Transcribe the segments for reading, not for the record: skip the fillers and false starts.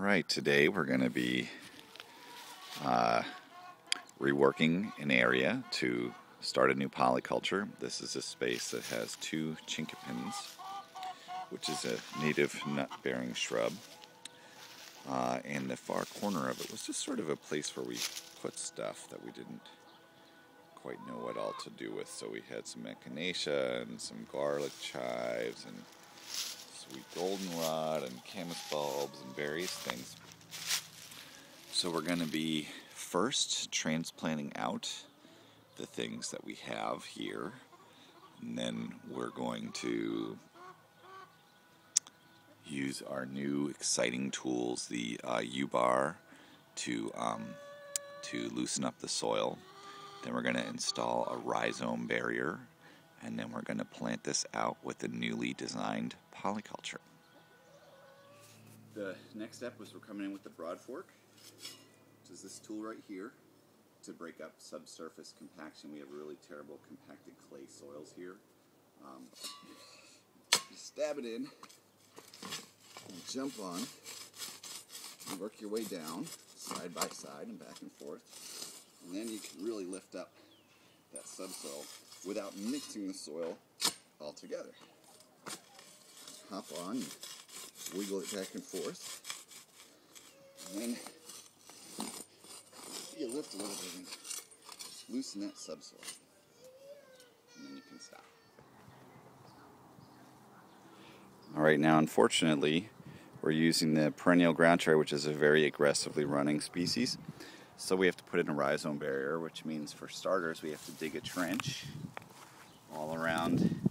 Alright, today we're going to be reworking an area to start a new polyculture. This is a space that has 2 chinkapins, which is a native nut-bearing shrub. And the far corner of it was just sort of a place where we put stuff that we didn't quite know what all to do with. So we had some echinacea and some garlic chives and sweet goldenrod and camas bulbs and various things. So we're going to be first transplanting out the things that we have here, and then we're going to use our new exciting tools, the U-bar, to loosen up the soil. Then we're going to install a rhizome barrier, and then we're going to plant this out with the newly designed polyculture. The next step was we're coming in with the broad fork, which is this tool right here, to break up subsurface compaction. We have really terrible compacted clay soils here. You stab it in, and jump on, and work your way down, side by side and back and forth. And then you can really lift up that subsoil without mixing the soil all together. Hop on, wiggle it back and forth, and then you lift a little bit and loosen that subsoil, and then you can stop. Alright, now unfortunately we're using the perennial ground cherry, which is a very aggressively running species. So we have to put in a rhizome barrier, which means for starters we have to dig a trench all around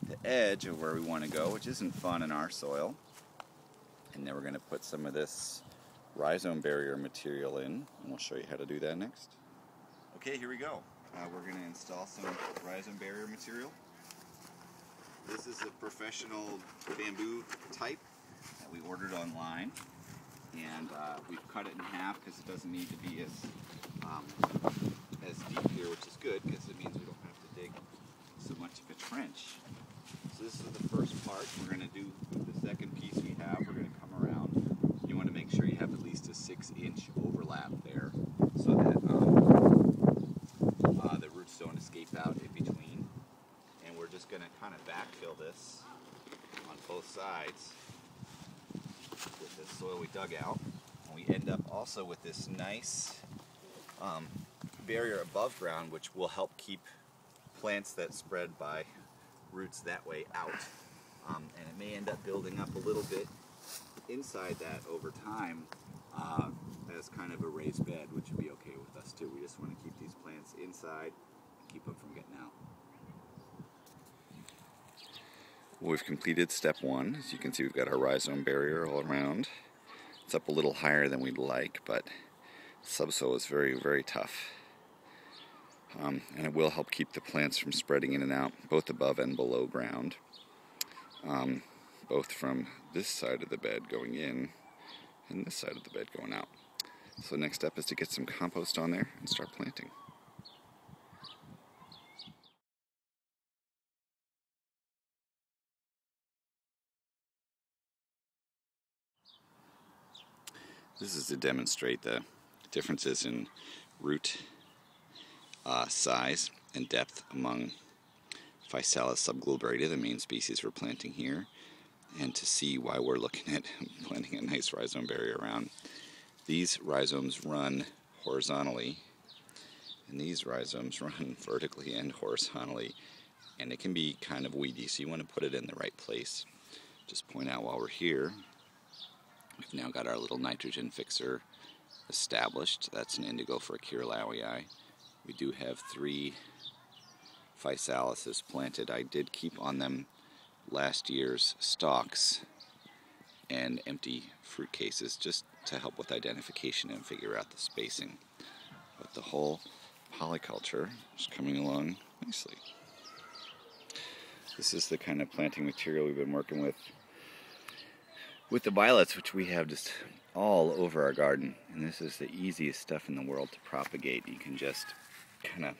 the edge of where we want to go, which isn't fun in our soil. And then we're going to put some of this rhizome barrier material in, and we'll show you how to do that next. Okay, here we go. We're going to install some rhizome barrier material. This is a professional bamboo type that we ordered online, and we've cut it in half because it doesn't need to be as deep here, which is good because it means we don't have to dig so much of a trench. So this is the first part. We're going to do the second piece we have. We're going to come around. You want to make sure you have at least a 6-inch overlap there so that the roots don't escape out in between. And we're just going to kind of backfill this on both sides with the soil we dug out. And we end up also with this nice barrier above ground, which will help keep plants that spread by roots that way out. And it may end up building up a little bit inside that over time as kind of a raised bed, which would be okay with us too. We just want to keep these plants inside and keep them from getting out. We've completed step 1. As you can see, we've got our rhizome barrier all around. It's up a little higher than we'd like, but subsoil is very, very tough. And it will help keep the plants from spreading in and out, both above and below ground. Both from this side of the bed going in and this side of the bed going out. So the next step is to get some compost on there and start planting. This is to demonstrate the differences in root size and depth among Physalis subglobulata, the main species we're planting here, and to see why we're looking at planting a nice rhizome barrier around. These rhizomes run horizontally, and these rhizomes run vertically and horizontally, and it can be kind of weedy, so you want to put it in the right place. Just point out while we're here, we've now got our little nitrogen fixer established. That's an indigo for Achirolawii. We do have 3 Physalises planted. I did keep on them last year's stalks and empty fruit cases just to help with identification and figure out the spacing. But the whole polyculture is coming along nicely. This is the kind of planting material we've been working with the violets, which we have just all over our garden. And this is the easiest stuff in the world to propagate. You can just kind of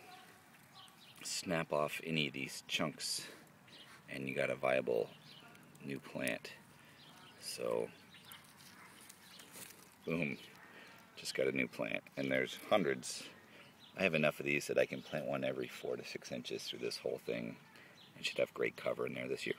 snap off any of these chunks and you got a viable new plant. So boom, just got a new plant. And there's hundreds. I have enough of these that I can plant one every 4 to 6 inches through this whole thing. I should have great cover in there this year.